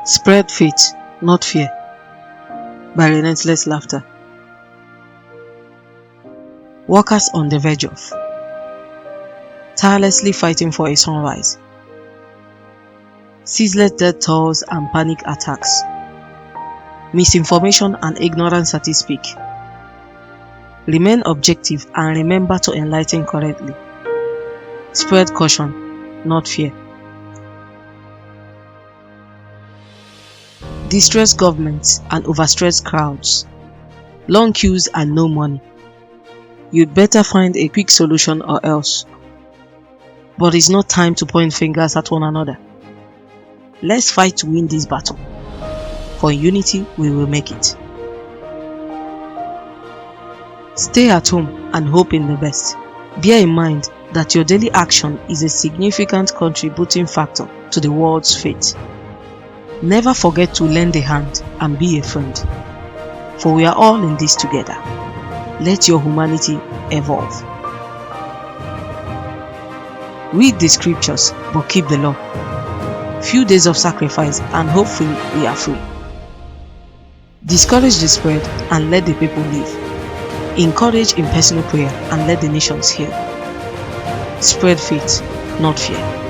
Spread faith, not fear, by relentless laughter. Workers on the verge of, tirelessly fighting for a sunrise. Ceaseless death tolls and panic attacks. Misinformation and ignorance at its peak. Remain objective and remember to enlighten correctly. Spread caution, not fear. Distressed governments and overstressed crowds. Long queues and no money. You'd better find a quick solution or else. But it's not time to point fingers at one another. Let's fight to win this battle. For in unity, we will make it. Stay at home and hope in the best. Bear in mind that your daily action is a significant contributing factor to the world's fate. Never forget to lend a hand and be a friend. For we are all in this together. Let your humanity evolve. Read the scriptures, but keep the law. Few days of sacrifice and hopefully we are free. Discourage the spread and let the people live. Encourage in personal prayer and let the nations heal. Spread faith, not fear.